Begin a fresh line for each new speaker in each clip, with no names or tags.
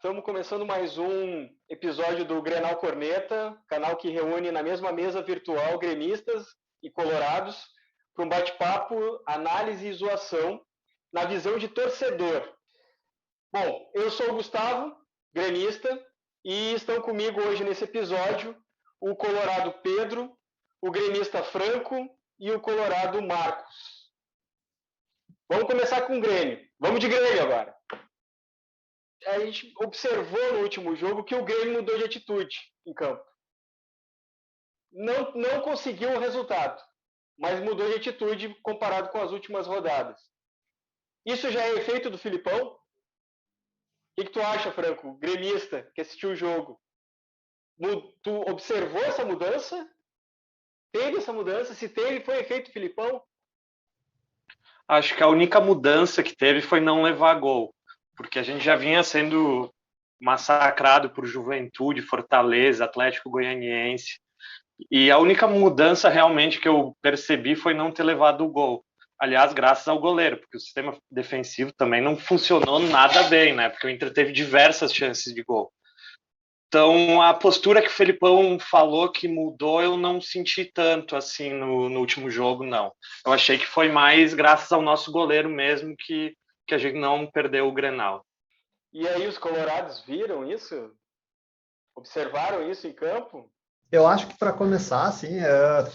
Estamos começando mais um episódio do Grenal Corneta, canal que reúne na mesma mesa virtual gremistas e colorados para um bate-papo, análise e zoação na visão de torcedor. Bom, eu sou o Gustavo, gremista, e estão comigo hoje nesse episódio o colorado Pedro, o gremista Franco e o colorado Marcos. Vamos começar com o Grêmio. Vamos de Grêmio agora. A gente observou no último jogo que o Grêmio mudou de atitude em campo. Não conseguiu o resultado, mas mudou de atitude comparado com as últimas rodadas. Isso já é efeito do Filipão? O que tu acha, Franco, gremista, que assistiu o jogo? Tu observou essa mudança? Teve essa mudança? Se teve, foi efeito do Filipão?
Acho que a única mudança que teve foi não levar gol, porque a gente já vinha sendo massacrado por Juventude, Fortaleza, Atlético Goianiense, e a única mudança realmente que eu percebi foi não ter levado o gol. Aliás, graças ao goleiro, porque o sistema defensivo também não funcionou nada bem, né? Porque o Inter teve diversas chances de gol. Então, a postura que o Felipão falou que mudou, eu não senti tanto assim no último jogo, não. Eu achei que foi mais graças ao nosso goleiro mesmo que a gente não perdeu o Grenal.
E aí os colorados viram isso? Observaram isso em campo?
Eu acho que para começar, assim,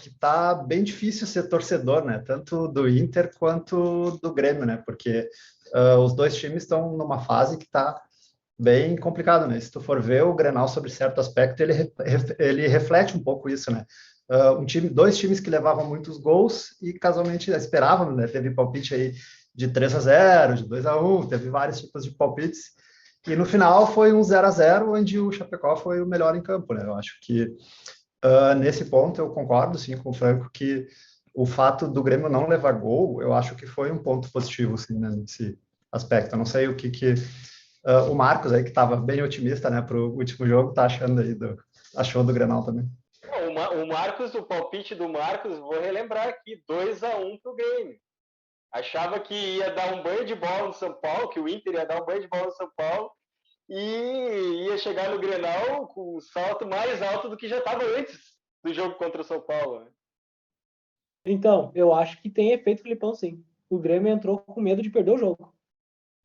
que tá bem difícil ser torcedor, né? Tanto do Inter quanto do Grêmio, né? Porque os dois times estão numa fase que está bem complicado, né? Se tu for ver o Grenal sobre certo aspecto, ele reflete um pouco isso, né? Dois times que levavam muitos gols e casualmente esperavam, né? Teve palpite aí de 3-0, de 2-1, teve vários tipos de palpites. E no final foi um 0-0, onde o Chapecó foi o melhor em campo, né? Eu acho que nesse ponto eu concordo, sim, com o Franco, que o fato do Grêmio não levar gol, eu acho que foi um ponto positivo, sim, né, nesse aspecto. Eu não sei o que o Marcos aí, que estava bem otimista, né, para o último jogo, tá achando aí achou do Grenal também.
O Marcos, o palpite do Marcos, vou relembrar aqui, 2-1 para o Grêmio. Achava que ia dar um banho de bola no São Paulo, que o Inter ia dar um banho de bola no São Paulo, e ia chegar no Grenal com o salto mais alto do que já estava antes do jogo contra o São Paulo. Né?
Então, eu acho que tem efeito Filipão, sim. O Grêmio entrou com medo de perder o jogo.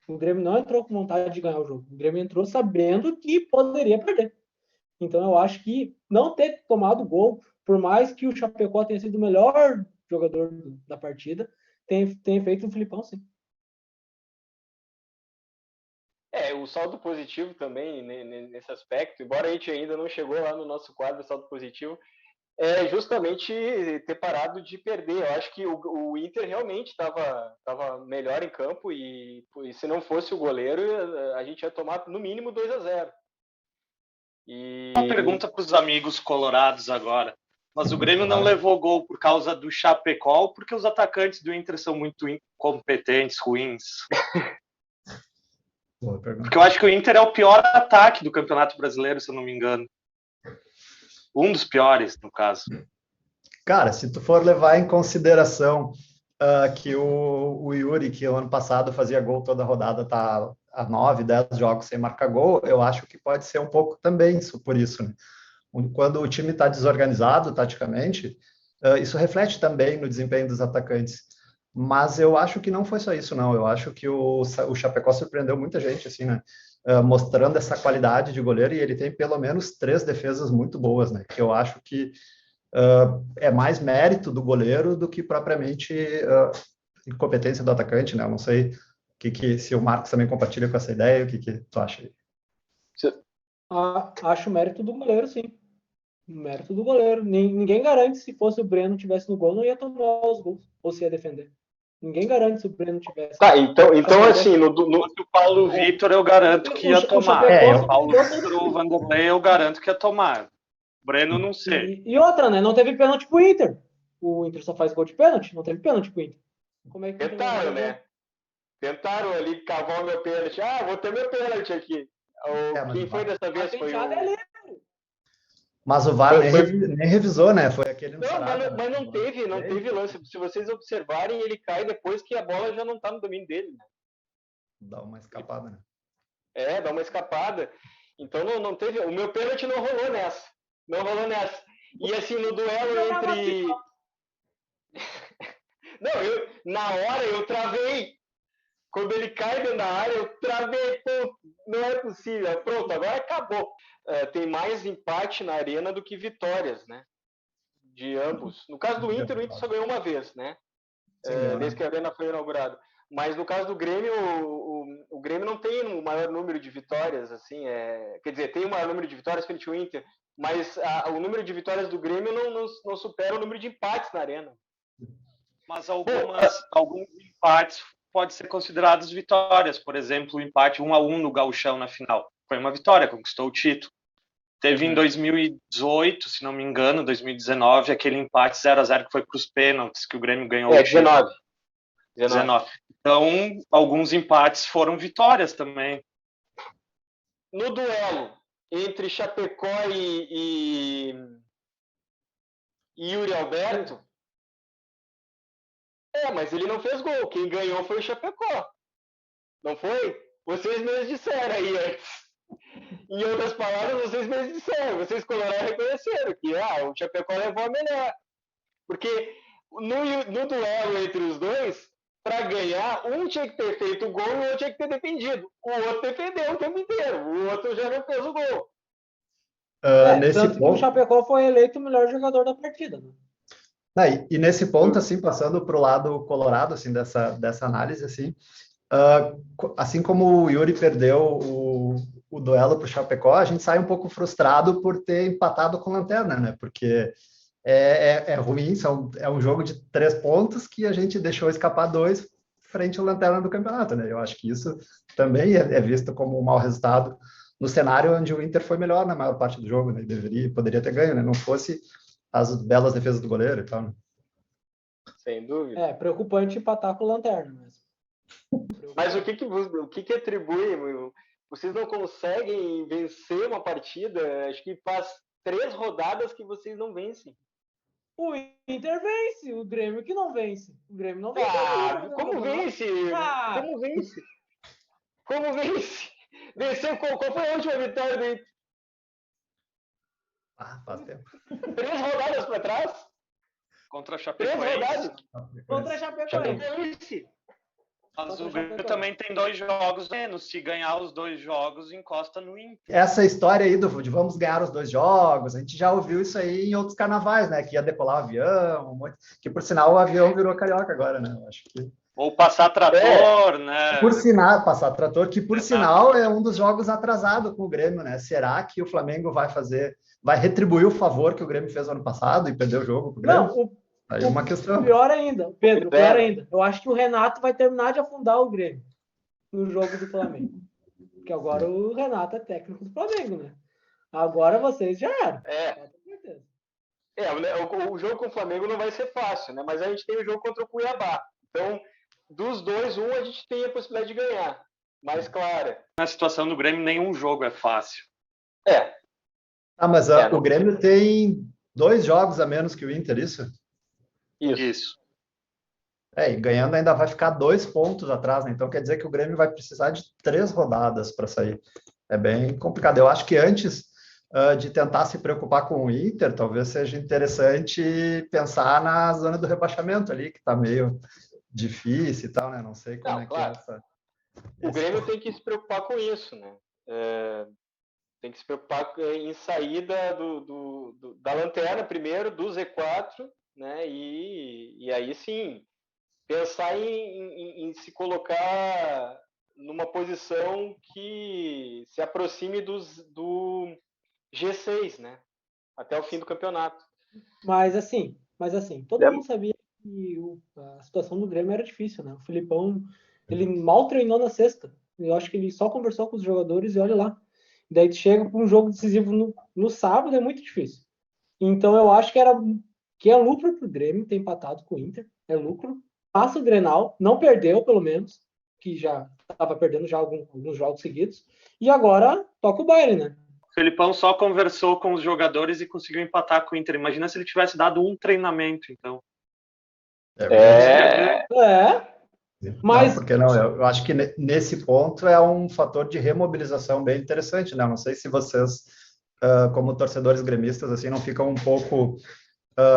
O Grêmio não entrou com vontade de ganhar o jogo. O Grêmio entrou sabendo que poderia perder. Então, eu acho que não ter tomado gol, por mais que o Chapecó tenha sido o melhor jogador da partida, tem efeito o Filipão, sim.
O saldo positivo também nesse aspecto, embora a gente ainda não chegou lá no nosso quadro saldo positivo, é justamente ter parado de perder. Eu acho que o Inter realmente estava melhor em campo e se não fosse o goleiro, a gente ia tomar no mínimo 2-0.
Uma pergunta para os amigos colorados agora. Mas o Grêmio não levou gol por causa do Chapecó ou porque os atacantes do Inter são muito incompetentes, ruins? Porque eu acho que o Inter é o pior ataque do Campeonato Brasileiro, se eu não me engano. Um dos piores, no caso.
Cara, se tu for levar em consideração que o Yuri, que o ano passado fazia gol toda rodada, tá há 9, 10 jogos sem marcar gol, eu acho que pode ser um pouco também por isso, né? Quando o time está desorganizado taticamente, isso reflete também no desempenho dos atacantes. Mas eu acho que não foi só isso, não. Eu acho que o Chapecó surpreendeu muita gente, assim, né? Mostrando essa qualidade de goleiro, e ele tem pelo menos 3 defesas muito boas, né? Que eu acho que é mais mérito do goleiro do que propriamente incompetência do atacante, né? Eu não sei se o Marcos também compartilha com essa ideia, o que tu acha aí?
Acho mérito do goleiro, sim. Mérito do goleiro. Ninguém garante se fosse o Breno tivesse no gol, não ia tomar os gols, ou se ia defender. Ninguém garante se o Breno tivesse.
Tá, então assim,
o Paulo Vitor eu garanto que ia tomar. O Paulo Vitor, o Vanderlei eu garanto que ia tomar. O Breno não sei.
E outra, né? Não teve pênalti pro Inter. O Inter só faz gol de pênalti, não teve pênalti pro Inter. Como é que
tentaram, né? Tentaram ali cavar o meu pênalti. Vou ter meu pênalti aqui. Quem foi dessa vez foi o...
Mas o VAR nem revisou, né? Foi aquele...
Mas não teve lance. Se vocês observarem, ele cai depois que a bola já não tá no domínio dele. Né?
Dá uma escapada, né?
dá uma escapada. Então não teve. O meu pênalti não rolou nessa. Não rolou nessa. E assim, no duelo entre. Não, na hora eu travei. Quando ele cai dentro da área, eu travei. Pô, não é possível. Pronto, agora acabou. Tem mais empate na arena do que vitórias, né? De ambos. No caso do Inter, o Inter só ganhou uma vez, né? Desde que a arena foi inaugurada. Mas no caso do Grêmio, o Grêmio não tem o maior número de vitórias, assim, quer dizer, tem o maior número de vitórias frente ao Inter, mas o número de vitórias do Grêmio não supera o número de empates na arena.
Mas alguns empates podem ser considerados vitórias. Por exemplo, o empate 1-1 no Gauchão na final. Foi uma vitória, conquistou o título. Teve em 2018, se não me engano, 2019, aquele empate 0-0 que foi para os pênaltis, que o Grêmio ganhou o título. 19. Então, alguns empates foram vitórias também.
No duelo entre Chapecó e Yuri Alberto, mas ele não fez gol. Quem ganhou foi o Chapecó. Não foi? Vocês mesmos disseram aí antes. Em outras palavras, vocês mesmos disseram. Vocês colorados reconheceram que o Chapecó levou a melhor. Porque no duelo entre os dois, para ganhar, um tinha que ter feito o gol e o outro tinha que ter defendido. O outro defendeu o tempo inteiro. O outro já não fez o gol.
Tanto que o Chapecó foi eleito o melhor jogador da partida, né?
E nesse ponto, assim, passando para o lado colorado, assim, dessa análise, assim, assim como o Yuri perdeu o duelo para o Chapecó, a gente sai um pouco frustrado por ter empatado com a Lanterna, né? Porque é ruim, é um jogo de 3 pontos que a gente deixou escapar 2 frente à Lanterna do campeonato, né? Eu acho que isso também é visto como um mau resultado no cenário onde o Inter foi melhor na maior parte do jogo, né? Poderia ter ganho, né? Não fosse as belas defesas do goleiro e tal, né?
Sem dúvida.
Preocupante empatar com o Lanterna mesmo.
Mas o que atribui? Vocês não conseguem vencer uma partida? Acho que faz 3 rodadas que vocês não vencem.
O Inter vence, o Grêmio que não vence. O Grêmio não vence.
Como vence? Como vence? Como vence? Venceu qual foi a última vitória do Inter?
Faz tempo.
3 rodadas para trás?
Contra a Chapecoense.
3 rodadas?
Contra a Chapecoense.
Mas o Grêmio também tem 2 jogos menos. Se ganhar os 2 jogos, encosta no Inter.
Essa história aí de vamos ganhar os 2 jogos, a gente já ouviu isso aí em outros carnavais, né? Que ia decolar o avião, que por sinal o avião virou carioca agora, né? Eu acho que...
Ou passar trator, né?
Por sinal, passar trator, que por sinal é um dos jogos atrasados com o Grêmio, né? Será que o Flamengo vai retribuir o favor que o Grêmio fez ano passado e perder o jogo pro Grêmio?
Não,
aí uma questão.
Pior ainda, Pedro, pior ainda. Eu acho que o Renato vai terminar de afundar o Grêmio no jogo do Flamengo. Porque agora o Renato é técnico do Flamengo, né? Agora vocês já eram.
O jogo com o Flamengo não vai ser fácil, né? Mas a gente tem o jogo contra o Cuiabá. Então, dos 2, a gente tem a possibilidade de ganhar. Mais clara.
Na situação do Grêmio, nenhum jogo é fácil.
Mas o Grêmio tem 2 jogos a menos que o Inter, isso?
Isso.
E ganhando ainda vai ficar 2 pontos atrás, né? Então quer dizer que o Grêmio vai precisar de 3 rodadas para sair. É bem complicado. Eu acho que antes de tentar se preocupar com o Inter, talvez seja interessante pensar na zona do rebaixamento ali, que está meio difícil e tal, né? Não sei como que é essa...
O Grêmio tem que se preocupar com isso, né? Tem que se preocupar em saída da lanterna primeiro, do Z4, né? E aí sim, pensar em se colocar numa posição que se aproxime do G6, né? Até o fim do campeonato.
Mas assim, todo mundo sabia que a situação do Grêmio era difícil, né? O Filipão, ele mal treinou na sexta. Eu acho que ele só conversou com os jogadores e olha lá. Daí tu chega para um jogo decisivo no sábado, é muito difícil. Então eu acho que é lucro pro Grêmio ter empatado com o Inter. É lucro. Passa o Grenal, não perdeu pelo menos, que já estava perdendo já alguns jogos seguidos. E agora toca o baile, né?
O Felipão só conversou com os jogadores e conseguiu empatar com o Inter. Imagina se ele tivesse dado um treinamento, então.
Mas,
Não, porque não, eu acho que nesse ponto é um fator de remobilização bem interessante, né? Eu não sei se vocês, como torcedores gremistas, assim, não ficam um pouco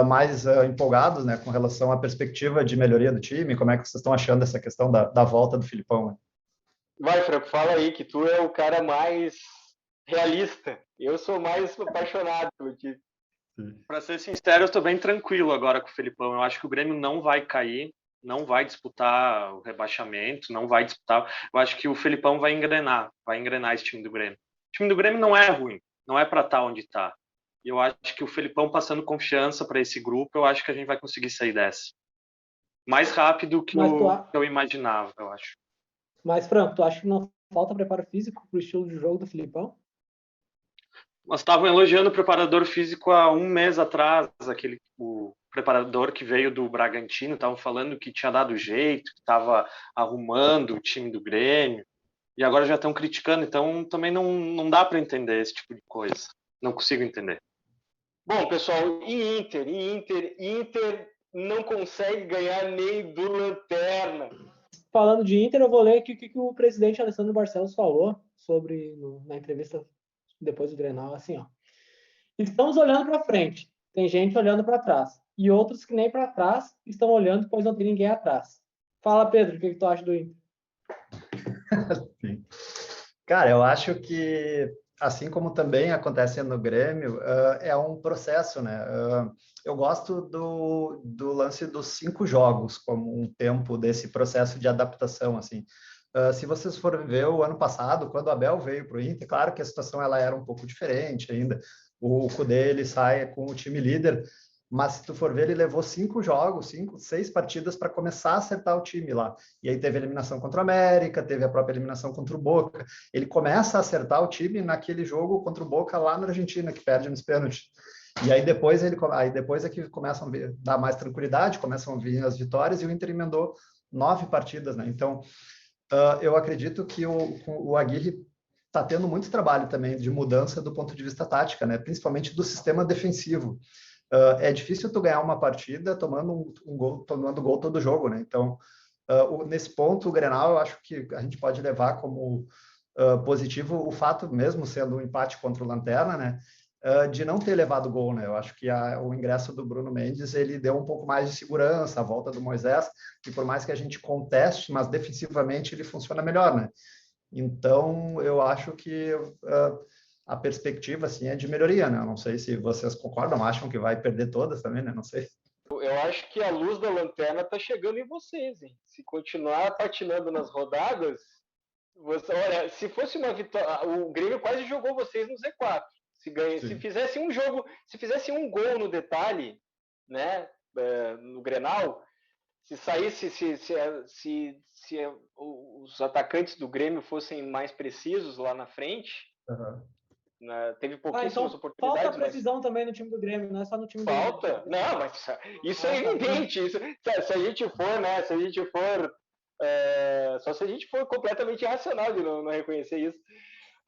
mais empolgados, né, com relação à perspectiva de melhoria do time. Como é que vocês estão achando essa questão da volta do Filipão, né?
Vai, Franco, fala aí que tu é o cara mais realista. Eu sou mais apaixonado pelo time.
Para ser sincero, eu estou bem tranquilo agora com o Felipão. Eu acho que o Grêmio não vai cair, não vai disputar o rebaixamento, não vai disputar. Eu acho que o Felipão vai engrenar esse time do Grêmio. O time do Grêmio não é ruim, não é para estar onde está. E eu acho que o Felipão passando confiança para esse grupo, eu acho que a gente vai conseguir sair dessa. Mais rápido que eu imaginava, eu acho.
Mas, Franco, tu acha que não falta preparo físico pro estilo de jogo do Filipão?
Nós estavam elogiando o preparador físico há um mês atrás, o preparador que veio do Bragantino, estavam falando que tinha dado jeito, que estava arrumando o time do Grêmio, e agora já estão criticando, então também não dá para entender esse tipo de coisa. Não consigo entender.
Bom, pessoal, e Inter não consegue ganhar nem do Lanterna.
Falando de Inter, eu vou ler aqui o que o presidente Alessandro Barcelos falou na entrevista depois do Grenal, assim, ó. Estamos olhando para frente, tem gente olhando para trás, e outros que nem para trás estão olhando, pois não tem ninguém atrás. Fala, Pedro, o que tu acha do Inter?
Sim. Cara, eu acho que, assim como também acontece no Grêmio, é um processo, né? Eu gosto do lance dos 5 jogos como um tempo desse processo de adaptação, assim. Se vocês forem ver o ano passado, quando o Abel veio para o Inter, claro que a situação ela era um pouco diferente ainda. O Cudê, ele sai com o time líder, mas se tu for ver, ele levou 5 jogos, 6 partidas para começar a acertar o time lá. E aí teve a eliminação contra o América, teve a própria eliminação contra o Boca. Ele começa a acertar o time naquele jogo contra o Boca lá na Argentina, que perde nos pênaltis. E aí depois é que começam a dar mais tranquilidade, começam a vir as vitórias, e o Inter emendou 9 partidas, né? Então, eu acredito que o Aguirre está tendo muito trabalho também de mudança do ponto de vista tática, né? Principalmente do sistema defensivo. É difícil tu ganhar uma partida tomando tomando gol todo jogo, né? Então, nesse ponto, o Grenal, eu acho que a gente pode levar como positivo o fato, mesmo sendo um empate contra o Lanterna, né? De não ter levado gol, né? Eu acho que o ingresso do Bruno Mendes, ele deu um pouco mais de segurança, a volta do Moisés, que por mais que a gente conteste, mas defensivamente ele funciona melhor, né? Então, eu acho que a perspectiva, assim, é de melhoria, né? Eu não sei se vocês concordam, acham que vai perder todas também, né? Não sei.
Eu acho que a luz da lanterna está chegando em vocês, hein? Se continuar patinando nas rodadas, olha, se fosse uma vitória, o Grêmio quase jogou vocês no Z4. Se fizesse um jogo, se fizesse um gol no detalhe, né, no Grenal, se saísse, se os atacantes do Grêmio fossem mais precisos lá na frente, teve pouquíssimas
então,
oportunidades.
Falta precisão também no time do Grêmio, não é só no time do
Grêmio. Falta? Não, mas isso é evidente. Isso, se a gente for, né? Se a gente for. Só se a gente for completamente irracional de não reconhecer isso.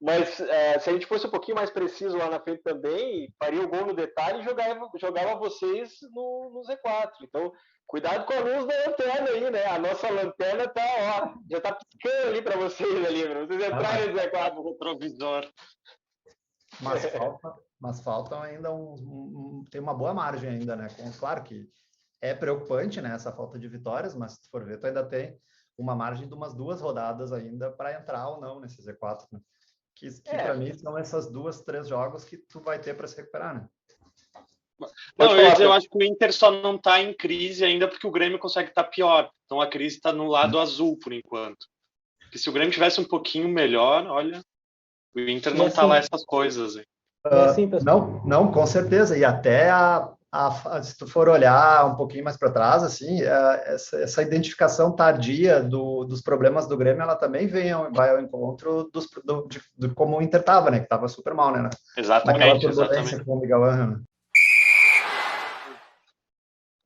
Mas se a gente fosse um pouquinho mais preciso lá na frente também, faria o gol no detalhe e jogava vocês no Z4. Então, cuidado com a luz da lanterna aí, né? A nossa lanterna tá, já tá piscando ali para vocês ali, para vocês entrarem no Z4 com o retrovisor.
Mas faltam ainda tem uma boa margem ainda, né? Claro que é preocupante, né, essa falta de vitórias, mas se tu for ver, tu ainda tem uma margem de umas 2 rodadas ainda para entrar ou não nesse Z4, né? Que para mim são essas 2, 3 jogos que tu vai ter para se recuperar, né?
Não, eu acho que o Inter só não está em crise ainda porque o Grêmio consegue estar pior. Então a crise está no lado azul por enquanto. Porque se o Grêmio tivesse um pouquinho melhor, olha, o Inter não está lá essas coisas.
Não, com certeza. E até se tu for olhar um pouquinho mais para trás, assim, essa identificação tardia dos problemas do Grêmio, ela também vai ao encontro de como o Inter estava, né? Que estava super mal, né?
Exatamente.
Naquela turbulência com o Miguel Angel, né?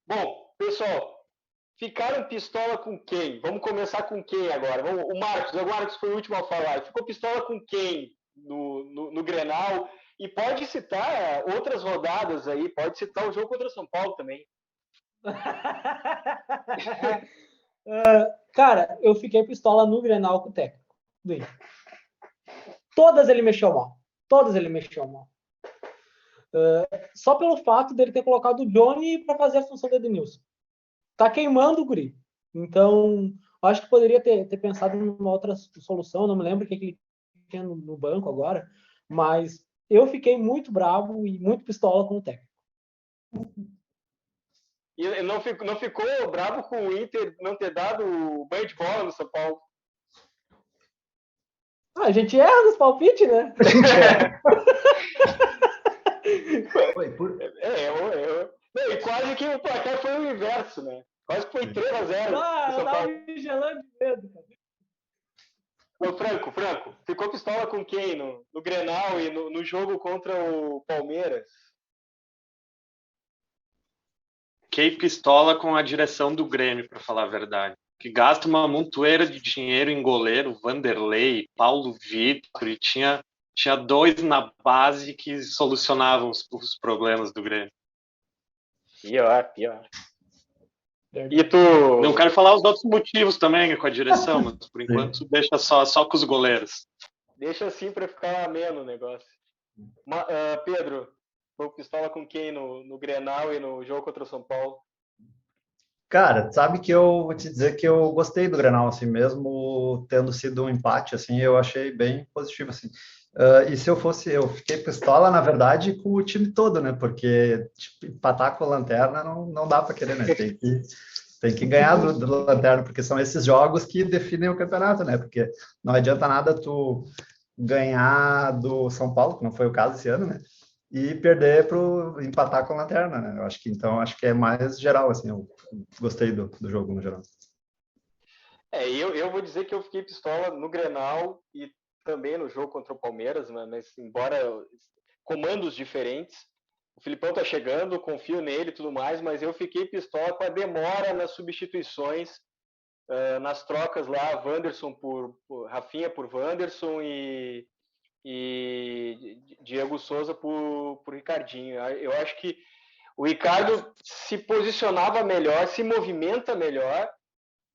Bom, pessoal, ficaram pistola com quem? Vamos começar com quem agora? O Marcos foi o último a falar. Ficou pistola com quem no Grenal? E pode citar outras rodadas aí, pode citar o jogo contra o São Paulo também.
Cara, eu fiquei pistola no Grenal com o técnico do Inter. Todas ele mexeu mal. Só pelo fato dele ter colocado o Johnny para fazer a função do Edenilson. Tá queimando o guri. Então, acho que poderia ter pensado numa outra solução. Não me lembro o que ele tinha no banco agora. Mas eu fiquei muito bravo e muito pistola com o técnico.
E não ficou bravo com o Inter não ter dado o banho de bola no São Paulo?
A gente erra nos palpites, né?
Não, e quase que o placar foi o inverso, né? Quase que foi 3-0.
Eu tava me gelando de medo, cara.
Ô, Franco, ficou pistola com quem no Grenal e no jogo contra o Palmeiras?
Fiquei pistola com a direção do Grêmio, para falar a verdade. Que gasta uma montoeira de dinheiro em goleiro, Vanderlei, Paulo Vitor, e tinha 2 na base que solucionavam os problemas do Grêmio.
Pior.
E tu... Não quero falar os outros motivos também com a direção, mas por enquanto deixa só com os goleiros.
Deixa assim para ficar ameno o negócio. Pedro, ficou pistola com quem no Grenal e no jogo contra o São Paulo?
Cara, sabe que eu vou te dizer que eu gostei do Grenal, assim, mesmo tendo sido um empate, assim, eu achei bem positivo, assim. E se eu fiquei pistola, na verdade, com o time todo, né? Porque tipo, empatar com a Lanterna não dá para querer, né? Tem que ganhar do Lanterna, porque são esses jogos que definem o campeonato, né? Porque não adianta nada tu ganhar do São Paulo, que não foi o caso esse ano, né? E perder para empatar com a Lanterna, né? Acho que é mais geral, assim, eu gostei do jogo no geral.
Eu vou dizer que eu fiquei pistola no Grenal e também no jogo contra o Palmeiras, mas embora comandos diferentes, o Filipão tá chegando, confio nele e tudo mais, mas eu fiquei pistola com a demora nas substituições, nas trocas lá, Wanderson por Rafinha por Wanderson e Diego Souza por Ricardinho. Eu acho que o Ricardo se posicionava melhor, se movimenta melhor,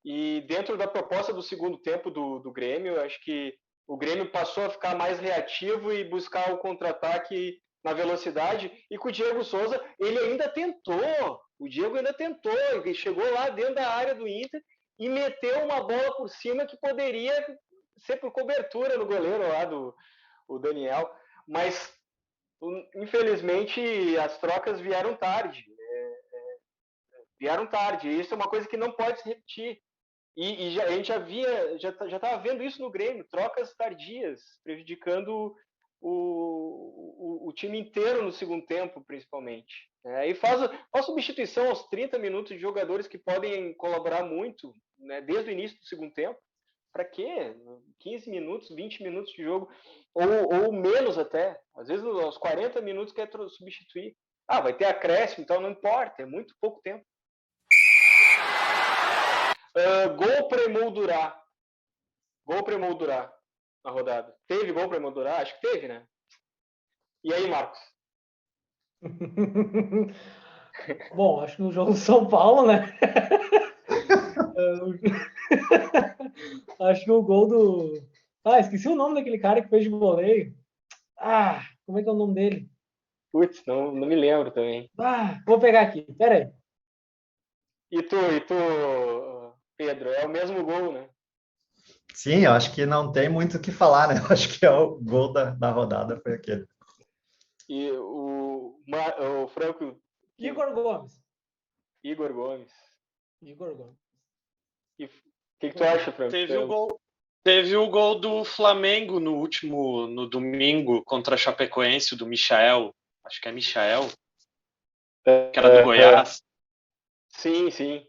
e dentro da proposta do segundo tempo do Grêmio, eu acho que o Grêmio passou a ficar mais reativo e buscar o contra-ataque na velocidade, e com o Diego Souza, ele ainda tentou, ele chegou lá dentro da área do Inter e meteu uma bola por cima que poderia ser por cobertura no goleiro lá o Daniel, mas infelizmente as trocas vieram tarde. E isso é uma coisa que não pode se repetir. E a gente já estava vendo isso no Grêmio, trocas tardias, prejudicando o time inteiro no segundo tempo, principalmente. E faz substituição aos 30 minutos de jogadores que podem colaborar muito, né, desde o início do segundo tempo. Para quê? 15 minutos, 20 minutos de jogo, ou menos até. Às vezes, aos 40 minutos quer substituir. Vai ter acréscimo, então não importa, é muito pouco tempo. Gol para emoldurar. Gol para emoldurar na rodada. Teve gol para emoldurar? Acho que teve, né? E aí, Marcos?
Bom, acho que no jogo do São Paulo, né? Acho que o gol do... esqueci o nome daquele cara que fez de voleio. Como é que é o nome dele?
Putz, não me lembro também.
Vou pegar aqui, pera aí.
E tu, Pedro, é o mesmo gol, né?
Sim, eu acho que não tem muito o que falar, né? Eu acho que é o gol da rodada, foi aquele.
E o Franco...
Igor Gomes.
E o que tu acha, Franco?
Teve o gol do Flamengo no domingo contra a Chapecoense, do Michael. Acho que é Michael. Que era do Goiás.
Sim, sim.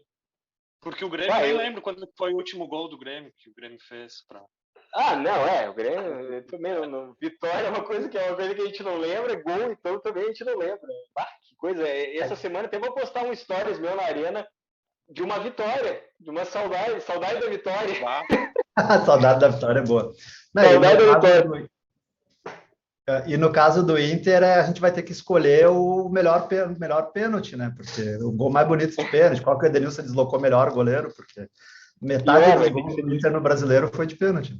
Porque o Grêmio, nem lembro quando foi o último gol do Grêmio que o Grêmio fez.
O Grêmio também não. Vitória é uma coisa que a gente não lembra, gol então também a gente não lembra. Que coisa. Essa semana até vou postar um stories meu na arena de uma vitória, de uma saudade da vitória.
Saudade da vitória é boa.
Saudade da vitória.
E no caso do Inter, a gente vai ter que escolher o melhor pênalti, né? Porque o gol mais bonito de pênalti, qual que o Edenilson deslocou melhor o goleiro, porque Metade
Pior,
dos
vai ter
gols
que
do Inter no Brasileiro foi de pênalti.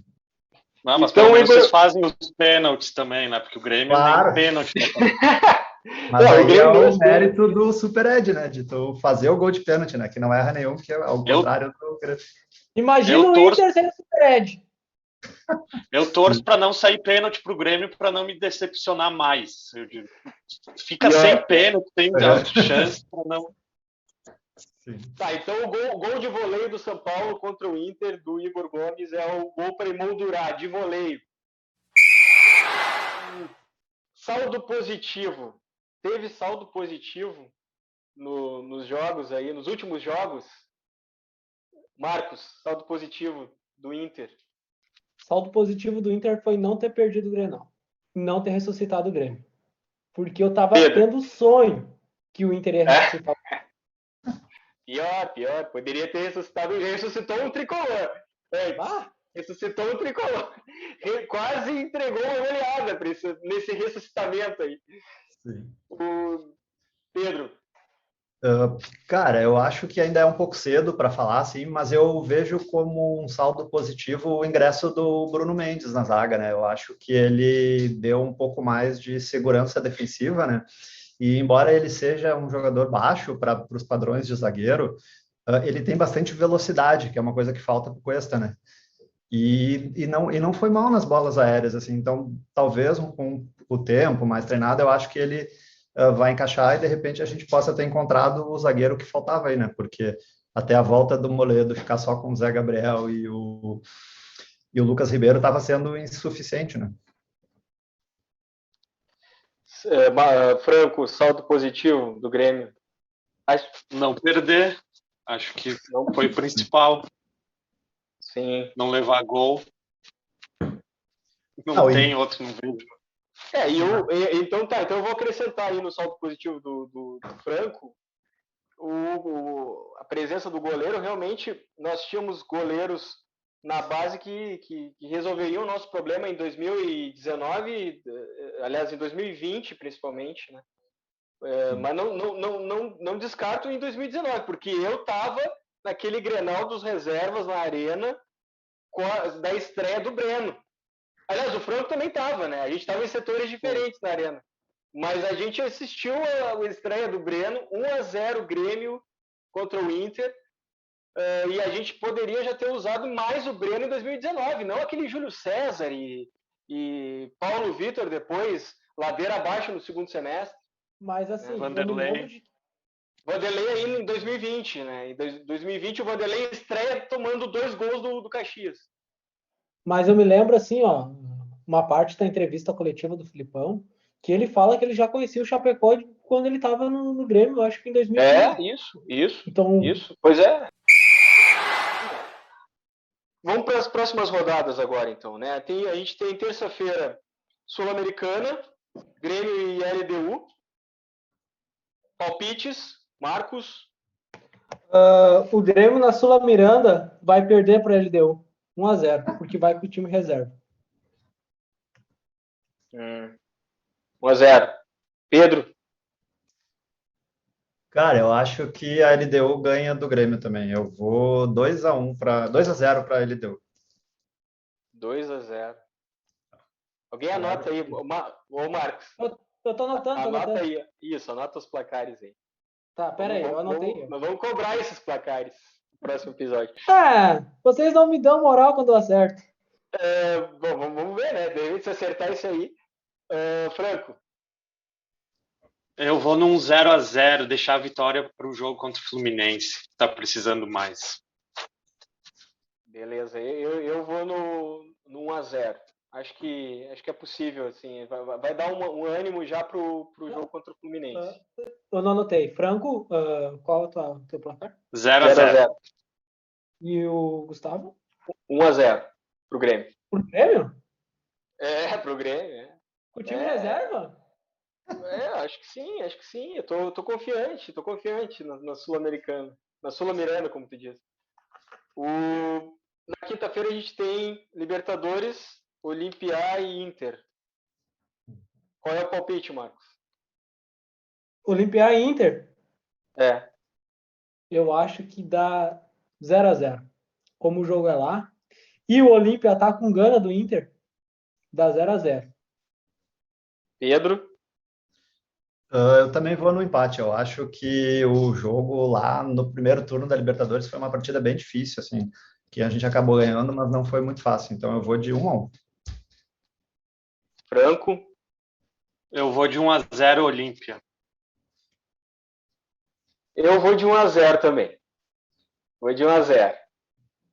Não, mas
Então,
pelo menos
Igor-
vocês fazem os pênaltis também, né? Porque o Grêmio nem
Claro.
pênalti.
Mas
o
aí é
Grêmio nem
o
assim.
mérito do Super Ed, né? De tu fazer o gol de pênalti, né? Que não erra nenhum, que é ao
Eu,
contrário do Grêmio.
Imagina
eu
o
torço,
Inter sendo Super Ed.
eu torço para não sair pênalti pro Grêmio para não me decepcionar mais. Eu digo, fica
E, ó,
sem pênalti, tem
É.
chance para não.
Sim.
Tá, então o gol de voleio do São Paulo contra o Inter, do Igor Gomes, é o gol para emoldurar, de voleio. Saldo positivo. Teve saldo positivo nos jogos aí, nos últimos jogos? Marcos, saldo positivo do Inter.
Saldo positivo do Inter foi não ter perdido o Grenal. Não ter ressuscitado o Grêmio. Porque eu tava
Pedro.
tendo sonho que o Inter ia ressuscitar.
Pior. Poderia ter ressuscitado. Ressuscitou um tricolor.
Ah,
Ressuscitou um tricolor. Quase entregou uma goleada nesse ressuscitamento aí.
Sim.
O Pedro.
Cara, eu acho que ainda é um pouco cedo para falar, assim, mas eu vejo como um saldo positivo o ingresso do Bruno Mendes na zaga, né? Eu acho que ele deu um pouco mais de segurança defensiva, né? E embora ele seja um jogador baixo para os padrões de zagueiro, ele tem bastante velocidade, que é uma coisa que falta para o Cuesta, né? E não foi mal nas bolas aéreas, assim. Então, talvez com o tempo mais treinado, eu acho que ele vai encaixar e de repente a gente possa ter encontrado o zagueiro que faltava aí, né? Porque até a volta do Moledo ficar só com o Zé Gabriel e o Lucas Ribeiro estava sendo insuficiente, né?
Franco, saldo positivo do Grêmio.
Não perder. Acho que
Não.
foi o principal.
Sim.
Não levar gol. Não tem outro, não vejo.
Então eu vou acrescentar aí no saldo positivo do Franco a presença do goleiro. Realmente, nós tínhamos goleiros na base que resolveriam o nosso problema em 2019, aliás, em 2020 principalmente, né? Mas não descarto em 2019, porque eu estava naquele Grenal dos reservas na Arena da estreia do Breno. Aliás, o Franco também estava, né? A gente estava em setores diferentes na Arena. Mas a gente assistiu a estreia do Breno, 1-0 Grêmio contra o Inter, e a gente poderia já ter usado mais o Breno em 2019, não aquele Júlio César e Paulo Vitor depois, ladeira abaixo no segundo semestre.
mas assim,
Vanderlei.
Vanderlei ainda em 2020, né? Em 2020 o Vanderlei estreia tomando 2 gols do Caxias.
Mas eu me lembro assim, ó, uma parte da entrevista coletiva do Filipão, que ele fala que ele já conhecia o Chapecó quando ele estava no Grêmio, eu acho que em 2015.
Isso.
Então,
Pois é. Vamos para as próximas rodadas agora, então, né? A gente tem terça-feira Sul-Americana, Grêmio e LDU. Palpites, Marcos.
o Grêmio na Sula Miranda vai perder para a LDU 1-0, porque vai com o time reserva.
1-0. Pedro.
Cara, eu acho que a LDU ganha do Grêmio também. Eu vou 2-0 para a LDU.
2-0. Alguém anota aí, ô Marcos.
Eu tô anotando,
Anota aí. Isso, anota os placares aí.
Tá, pera aí, eu anotei.
Nós vamos cobrar esses placares no próximo episódio.
Vocês não me dão moral quando eu acerto.
Bom, vamos ver, né? De repente, se acertar isso aí. Franco.
Eu vou num 0-0, deixar a vitória para o jogo contra o Fluminense. Tá precisando mais.
Beleza, eu vou no 1-0. Acho que é possível, assim. Vai dar um ânimo já pro jogo contra o Fluminense.
Eu não anotei. Franco, qual é o teu placar?
0-0.
E o Gustavo?
1-0 pro Grêmio.
Pro Grêmio?
Pro Grêmio.
O time reserva?
Acho que sim. Eu tô confiante na Sul-Americana. Na Sul-Miranda, como tu diz. Na quinta-feira a gente tem Libertadores, Olimpia e Inter. Qual é o palpite, Marcos?
Olimpia e Inter?
É.
Eu acho que dá 0-0. como o jogo é lá, e o Olímpia tá com gana do Inter, dá 0-0.
Pedro?
Eu também vou no empate. Eu acho que o jogo lá no primeiro turno da Libertadores foi uma partida bem difícil, assim, que a gente acabou ganhando, mas não foi muito fácil. Então eu vou de 1-1.
Franco?
Eu vou de 1-0 Olímpia.
Eu vou de 1-0 também. Vou de 1-0.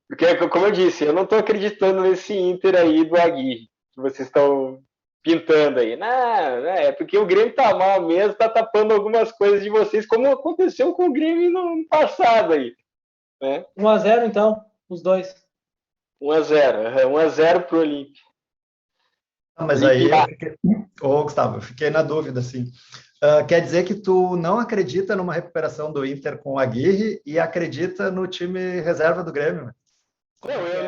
Porque, como eu disse, eu não estou acreditando nesse Inter aí do Aguirre, que vocês estão pintando aí. Não, é porque o Grêmio tá mal mesmo, tá tapando algumas coisas de vocês, como aconteceu com o Grêmio no passado aí. Né?
1-0, então, os dois.
1-0. 1-0 pro Olímpia.
Mas aí eu fiquei... Ô, Gustavo, eu fiquei na dúvida, assim. Quer dizer que tu não acredita numa recuperação do Inter com o Aguirre e acredita no time reserva do Grêmio?
Não, eu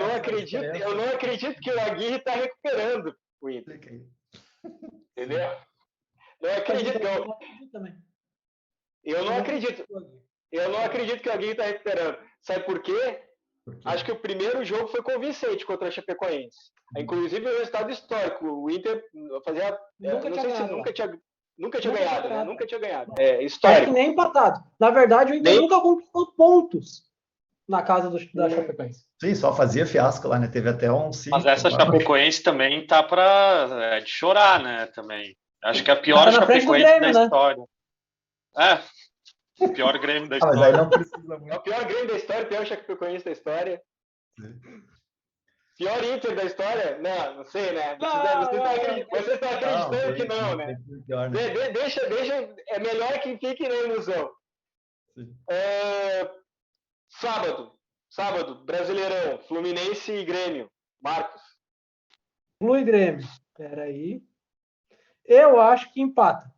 não acredito que o Aguirre está recuperando o Inter. Entendeu? Não acredito. Eu não acredito. Eu não acredito que o Aguirre está recuperando. Sabe por quê? Acho que o primeiro jogo foi convincente contra a Chapecoense. Inclusive o resultado histórico. O Inter fazia. Nunca tinha ganhado, né? Nunca tinha ganhado. É histórico.
Acho que nem empatado. Na verdade, o Inter nunca conquistou pontos na casa da Chapecoense.
Sim, só fazia fiasco lá, né? Teve até um 5.
Mas essa Chapecoense também tá pra de chorar, né? Também. Acho que é a pior Chapecoense Grêmio, da história. Né? O pior Grêmio da história.
Mas aí não precisa muito.
É o pior Grêmio da história, o pior Chapecoense da história. Sim. Pior Inter da história? Não sei, né? Vocês estão acreditando que não, né? Deixa, é melhor que fique na ilusão. Sábado, Brasileirão, Fluminense e Grêmio. Marcos.
Flu e Grêmio. Peraí. Eu acho que empata.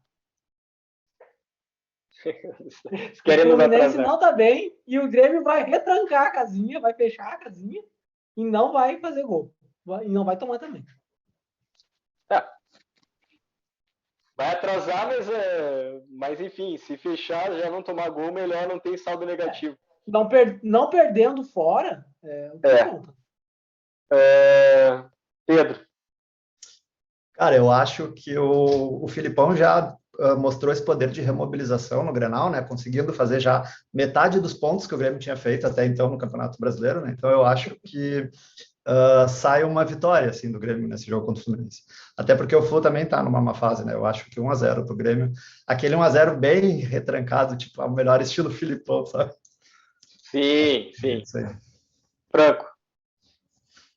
O Fluminense não tá bem e o Grêmio vai retrancar a casinha, vai fechar a casinha e não vai fazer gol. E não vai tomar também.
Vai atrasar, mas enfim, se fechar, já não tomar gol, melhor não tem saldo negativo.
Não perdendo fora, conta.
Pedro.
Cara, eu acho que o Filipão já mostrou esse poder de remobilização no Grenal, né? Conseguindo fazer já metade dos pontos que o Grêmio tinha feito até então no Campeonato Brasileiro, né? Então eu acho que sai uma vitória, assim, do Grêmio nesse jogo contra o Fluminense. Até porque o Flu também tá numa má fase, né? Eu acho que 1-0 pro Grêmio. Aquele 1-0 bem retrancado, tipo, o melhor estilo Filipão, sabe?
Sim. Franco.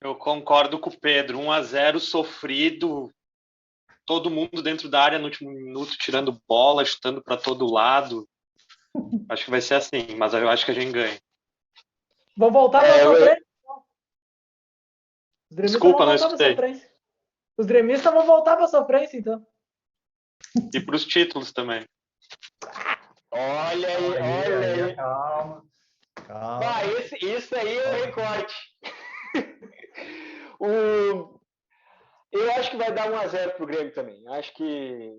Eu concordo com o Pedro. 1-0 sofrido, todo mundo dentro da área no último minuto, tirando bola, chutando para todo lado. Acho que vai ser assim, mas eu acho que a gente ganha.
Vão voltar para sofrência.
Desculpa, não escutei.
Os gremistas vão voltar para sofrência, então.
E para os títulos também.
Olha aí.
Calma.
Isso aí é o recorte. Eu acho que vai dar 1-0 pro Grêmio também. Acho que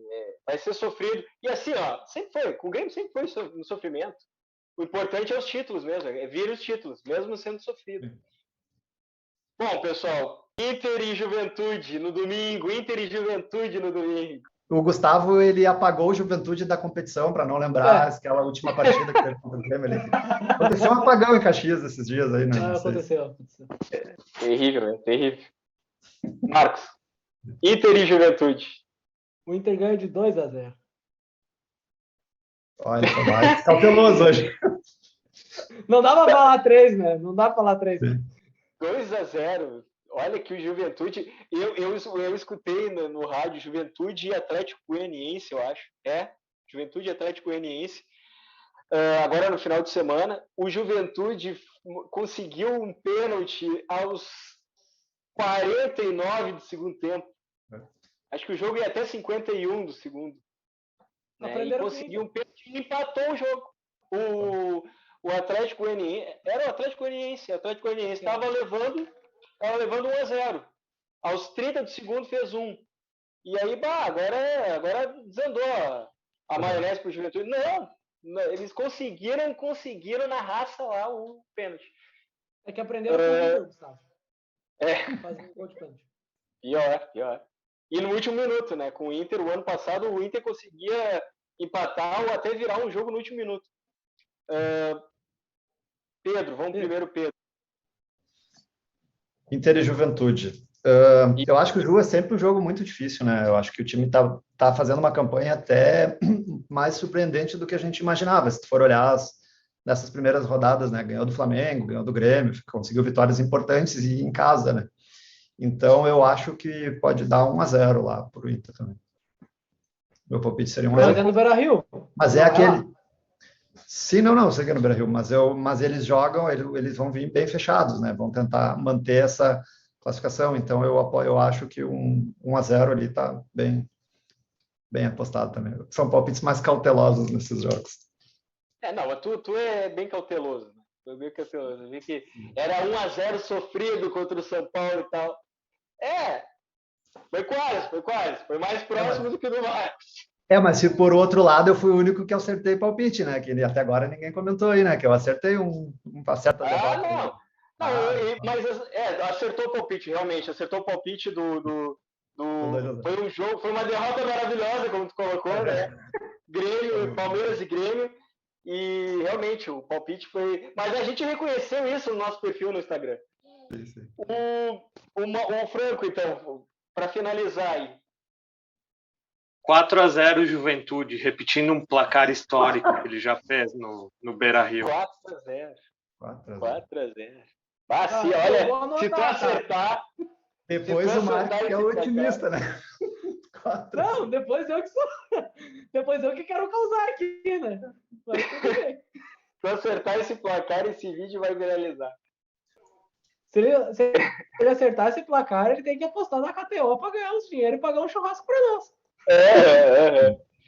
vai ser sofrido. E assim, sempre foi. Com o Grêmio sempre foi no sofrimento. O importante é os títulos mesmo. É vir os títulos, mesmo sendo sofrido. Bom, pessoal, Inter e Juventude no domingo.
O Gustavo, ele apagou o Juventude da competição para não lembrar aquela última partida que teve contra o Grêmio. Aconteceu um apagão em Caxias esses dias aí, né?
Aconteceu.
Terrível. Marcos, Inter e Juventude.
O Inter ganha de 2-0.
Olha, tá mais cauteloso hoje.
Não dá para falar 3, né?
2-0. Olha que o Juventude... Eu escutei no rádio Juventude e Atlético Goianiense, eu acho. Juventude e Atlético Goianiense. Agora no final de semana, o Juventude conseguiu um pênalti aos 49 do segundo tempo. Acho que o jogo ia até 51 do segundo. E conseguiu um pênalti e empatou o jogo. O Atlético Goianiense... Era o Atlético Goianiense. O Atlético Goianiense estava levando 1-0. Aos 30 do segundo fez 1. E aí, agora desandou a maionese pro Juventude. Não, eles conseguiram na raça lá o pênalti.
É que aprenderam com o Inter, Gustavo. Fazer um gol de pênalti.
Pior. E no último minuto, né? Com o Inter, o ano passado, o Inter conseguia empatar ou até virar um jogo no último minuto. Pedro, vamos primeiro, Pedro.
Inter e Juventude. Eu acho que o Ju é sempre um jogo muito difícil, né? Eu acho que o time tá fazendo uma campanha até mais surpreendente do que a gente imaginava. Se tu for olhar nessas primeiras rodadas, né? Ganhou do Flamengo, ganhou do Grêmio, conseguiu vitórias importantes e em casa, né? Então, eu acho que pode dar 1-0 lá pro Inter também. Meu palpite seria 1-0.
Mas é no Beira-Rio.
Mas é aquele... Sim, não, sei que é no Beira-Rio, mas eles jogam, eles vão vir bem fechados, né? Vão tentar manter essa classificação. Então, eu acho que 1-0 ali tá bem apostado também. São palpites mais cautelosos nesses jogos.
Não, tu é bem cauteloso, né? Tu é bem cauteloso. Eu vi que era 1-0 sofrido contra o São Paulo e tal. Foi quase. Foi mais próximo do que do Marcos.
Mas se por outro lado eu fui o único que acertei palpite, né? Que até agora ninguém comentou aí, né? Que eu acertei uma certa derrota.
Mas acertou o palpite, realmente. Acertou o palpite do foi um jogo, foi uma derrota maravilhosa, como tu colocou, né? Grêmio, Palmeiras e Grêmio. E realmente o palpite foi. Mas a gente reconheceu isso no nosso perfil no Instagram.
Sim.
O Franco, então, para finalizar aí.
4-0 Juventude, repetindo um placar histórico que ele já fez no Beira-Rio.
4-0.
4-0.
Olha, se tu acertar...
Depois o Marcos que é o otimista, né?
Não, depois eu que sou... Depois eu que quero causar aqui, né? Mas tudo bem.
Se acertar esse placar, esse vídeo vai viralizar.
Se ele acertar esse placar, ele tem que apostar na KTO para ganhar os dinheiro e pagar um churrasco para nós.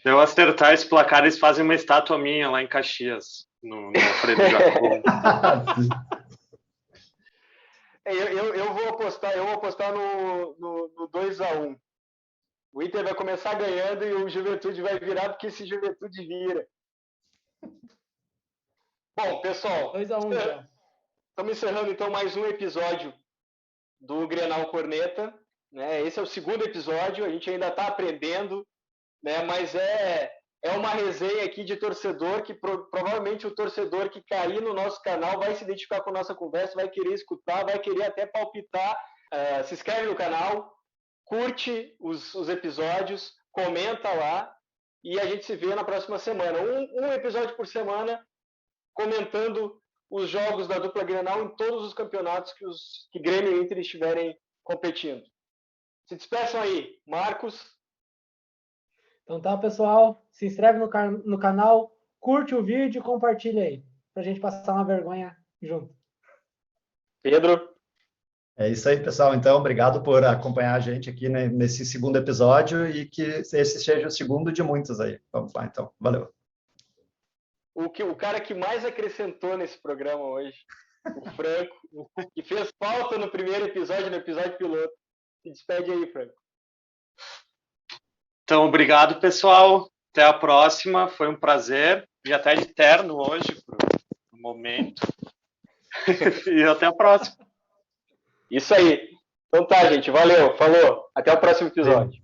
Se eu acertar esse placar, eles fazem uma estátua minha lá em Caxias, no Alfredo Jacome.
Eu vou apostar no 2-1. O Inter vai começar ganhando e o Juventude vai virar, porque esse Juventude vira. Bom, pessoal,
2-1, então.
Estamos encerrando então mais um episódio do Grenal Corneta, né? Esse é o segundo episódio, a gente ainda está aprendendo, né? Mas é uma resenha aqui de torcedor que provavelmente o torcedor que cair no nosso canal vai se identificar com a nossa conversa, vai querer escutar, vai querer até palpitar. Se inscreve no canal, curte os episódios, comenta lá e a gente se vê na próxima semana. Um episódio por semana comentando os jogos da dupla Grenal em todos os campeonatos que Grêmio e Inter estiverem competindo. Se despeçam aí, Marcos.
Então tá, pessoal. Se inscreve no canal, curte o vídeo e compartilha aí, pra gente passar uma vergonha junto.
Pedro.
É isso aí, pessoal. Então, obrigado por acompanhar a gente aqui nesse segundo episódio e que esse seja o segundo de muitos aí. Vamos lá, então. Valeu.
O cara que mais acrescentou nesse programa hoje, o Franco, que fez falta no primeiro episódio, no episódio piloto. Se despede aí, Franco.
Então, obrigado, pessoal. Até a próxima. Foi um prazer. E até de terno hoje, pro momento. E até a próxima.
Isso aí. Então tá, gente. Valeu. Falou. Até o próximo episódio.